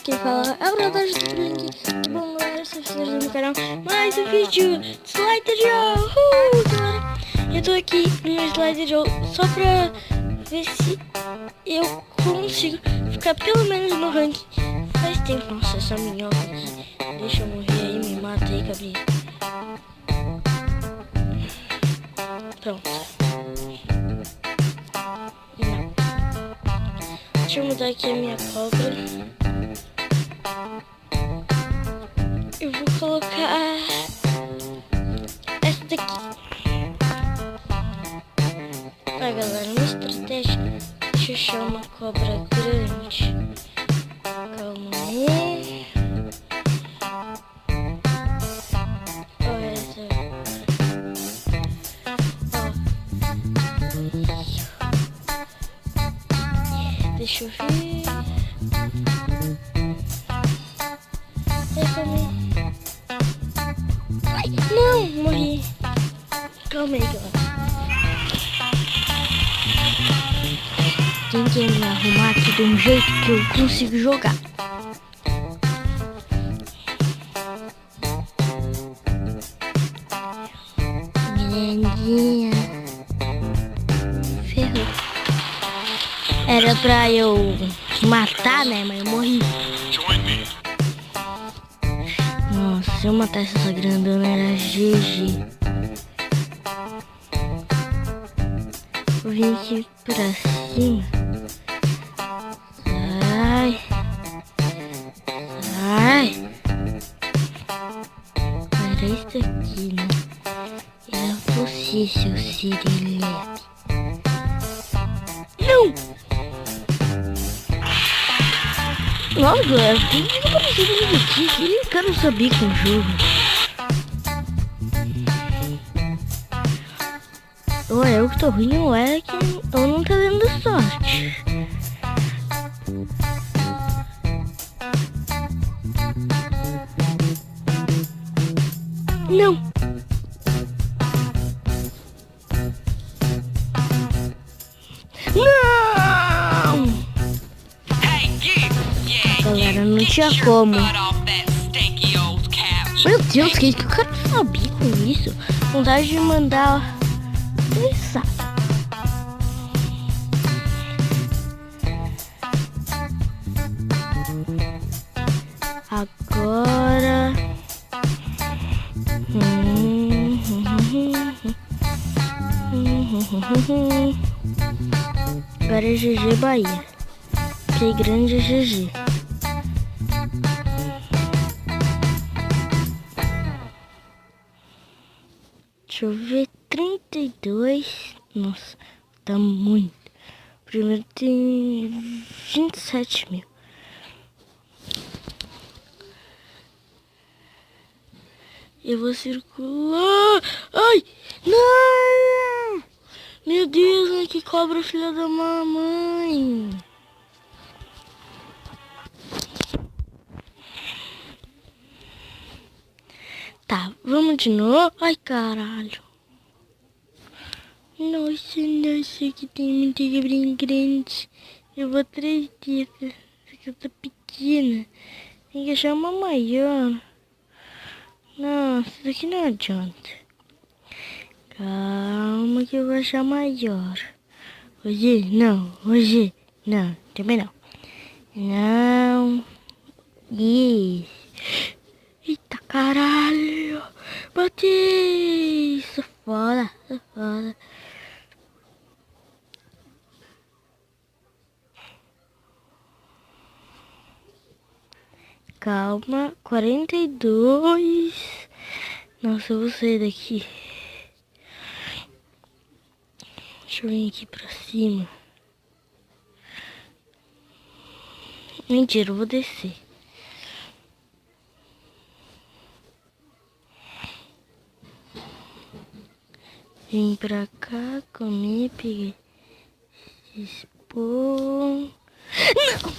quem fala é o Brodagem do Brink. Bom, galera, se vocês no canal, mais um vídeo de Slide Joe. Galera, eu tô aqui no Slide Joe só pra ver se eu consigo ficar pelo menos no ranking. Faz tempo, nossa, essa minhoca aqui deixa eu morrer aí, me mata aí, cabrinha. Pronto. Não. Deixa eu mudar aqui a minha cobra. Eu vou colocar essa daqui. Ah, galera, uma estratégia. Deixa eu achar uma cobra grande. Calma aí. Olha essa. Ó. Deixa eu ver. Ai, não, morri. Calma aí, galera. Tem que me arrumar aqui de um jeito que eu consigo jogar. Grandinha. Ferrou. Era pra eu matar, né? Mas eu morri. Nossa, se eu matasse essa grandona era GG. Vou vir aqui pra cima. Sai. Sai. Era isso aqui, né? Era você, seu Sirelepe. Não! Nossa, galera, tem que aparecer no aqui. Que cara não sabia com o jogo. Ou é eu que tô ruim, ou é que eu não tô dando sorte. Não! Não! Galera, não tinha como. Meu Deus, que o cara sabia com isso? Vontade de mandar. Ele sabe. Agora. Agora é GG Bahia. Que grande é GG. Deixa eu ver. 32. Nossa, tá muito. Primeiro tem 27 mil. Eu vou circular. Ai, não! Meu Deus, que cobra, filha da mamãe. Tá, vamos de novo. Ai, caralho. Nossa, que tem muita cobrinha grande. Eu vou atrás disso. Essa tá pequena. Tem que achar uma maior. Nossa, isso aqui não adianta. Calma que eu vou achar maior. Hoje não, hoje não, também não. Não. Isso. Eita caralho. Bati. Sou foda, sou foda. Calma, 42. Nossa, eu vou sair daqui. Deixa eu vir aqui pra cima. Mentira, eu vou descer. Vim pra cá, comer, peguei esse pão. Não!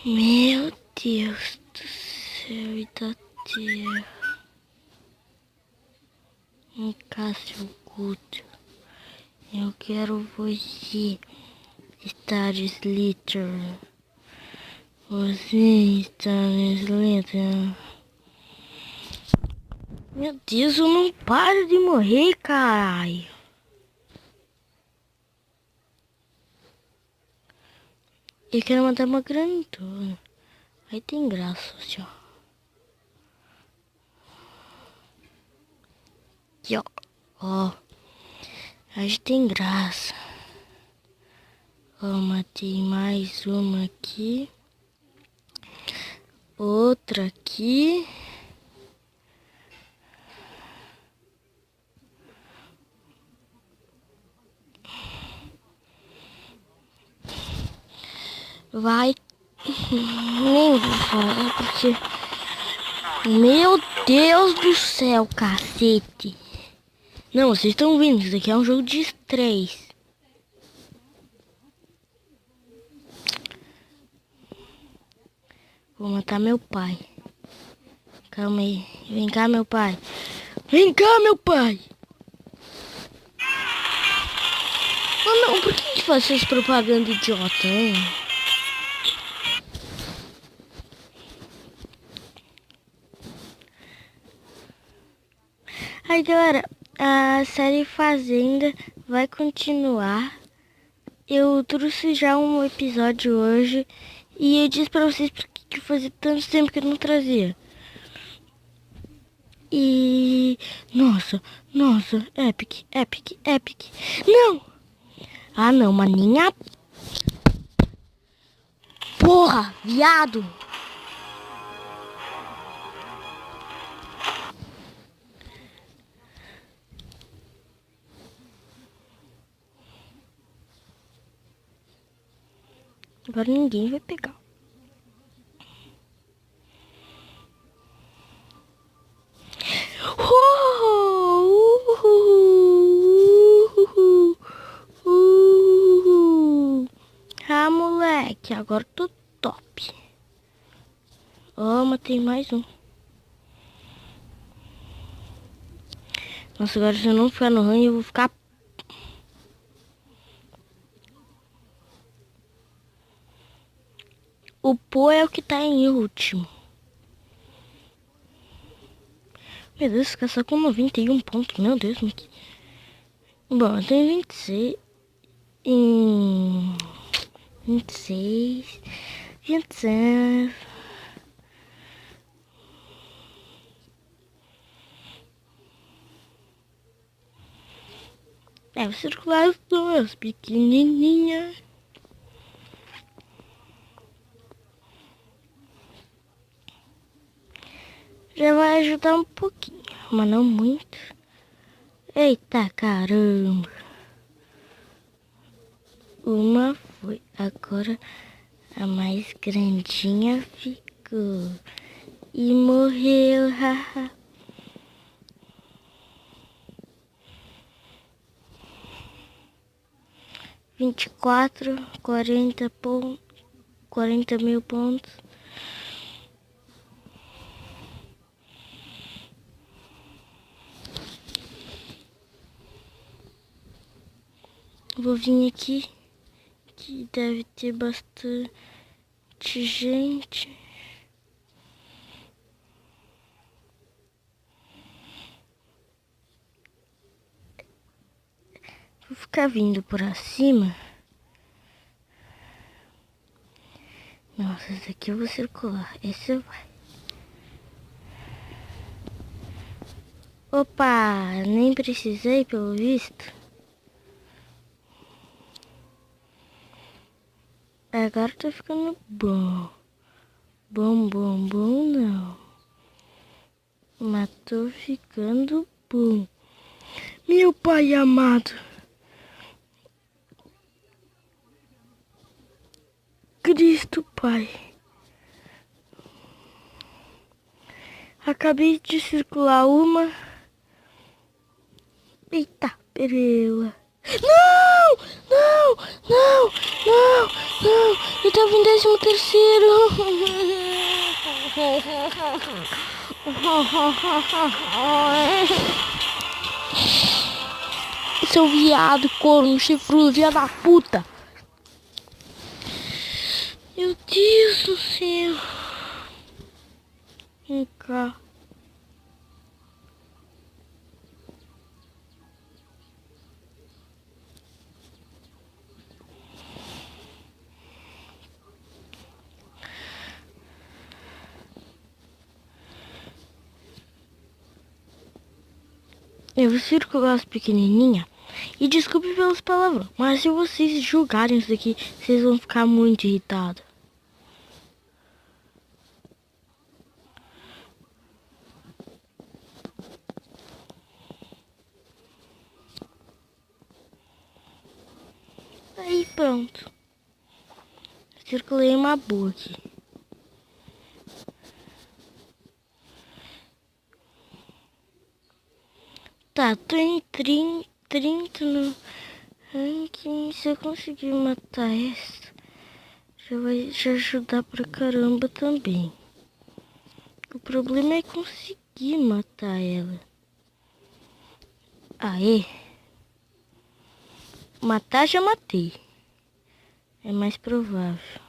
Meu Deus do céu e da terra. Cássio Guto. Eu quero você, Star Slither. Você está Slither. Meu Deus, eu não paro de morrer, caralho. Eu quero matar uma grandona. Aí tem graça, assim, ó. Aqui, ó. Ó. Aí tem graça. Ó, matei mais uma aqui. Outra aqui. Vai. Nem vou falar porque... Meu Deus do céu, cacete. Não, vocês estão vendo, isso aqui é um jogo de estresse. Vou matar meu pai. Calma aí. Vem cá, meu pai. Vem cá, meu pai. Oh, não, por que faz essas propagandas idiota, hein? Aí, galera, a série Fazenda vai continuar. Eu trouxe já um episódio hoje e eu disse pra vocês que fazia tanto tempo que eu não trazia. E... Nossa, epic. Não! Ah, não, maninha. Porra, viado! Agora ninguém vai pegar. Ah, moleque, agora tô top. Ó, matei mais um. Nossa, agora se eu não ficar no ranho, eu vou ficar... O Pô é o que tá em último. Meu Deus, ficar só com 91 pontos. Meu Deus, mas que... Bom, eu tenho 26. 26. 27. É, vou circular as duas pequenininhas. Já vai ajudar um pouquinho, mas não muito. Eita caramba. Uma foi. Agora a mais grandinha ficou. E morreu, haha. Vinte e quatro, 40 mil pontos. Vou vir aqui, que deve ter bastante gente. Vou ficar vindo por acima. Nossa, esse aqui eu vou circular. Esse vai. Opa, nem precisei pelo visto. Agora tá ficando bom. Bom não. Mas tô ficando bom. Meu pai amado. Cristo Pai. Acabei de circular uma. Eita, perela. Não! Eu tava em 13º. Seu viado, corno, chifrudo, viado da puta. Meu Deus do céu. Vem cá. Eu prefiro que eu gosto pequenininha. E desculpe pelas palavras, mas se vocês julgarem isso daqui, vocês vão ficar muito irritados. Aí pronto. Circulei uma boa aqui. Tá, tô em 30 no ranking. Se eu conseguir matar essa, já vai já ajudar pra caramba também. O problema é conseguir matar ela. Aê. Matar já matei. É mais provável.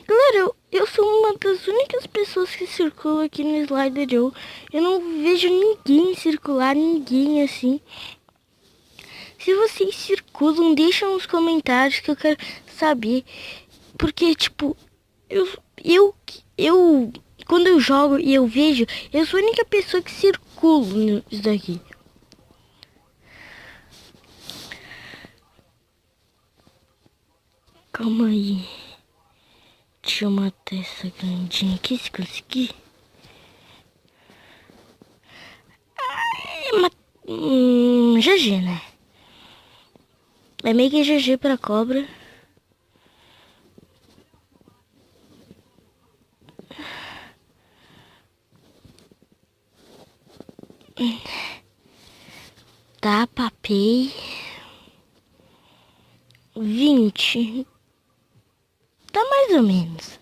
Galera, eu sou uma das únicas pessoas que circulam aqui no Slider Joe. Eu não vejo ninguém circular, ninguém assim. Se vocês circulam, deixa nos comentários que eu quero saber. Porque, tipo, quando eu jogo e eu vejo, eu sou a única pessoa que circula nisso daqui. Calma aí. Deixa eu matar essa grandinha aqui, se conseguir. GG, né? É meio que GG pra cobra. Tá, papei. 20. Tá mais ou menos.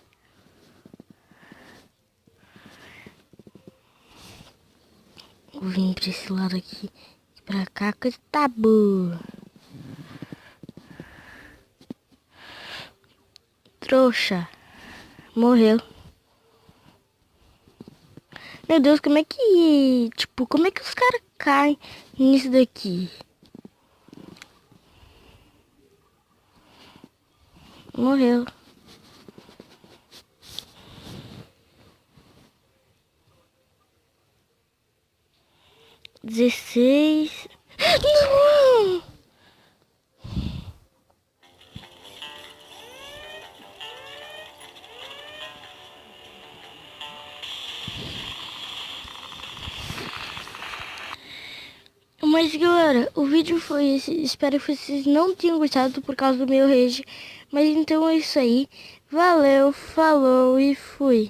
Vou vir pra esse lado aqui. Pra cá, coisa tá boa. Trouxa. Morreu. Meu Deus, como é que... Tipo, como é que os caras caem nisso daqui? Morreu. Dezesseis. Não! Mas galera, o vídeo foi esse. Espero que vocês não tenham gostado por causa do meu rage. Mas então é isso aí. Valeu, falou e fui.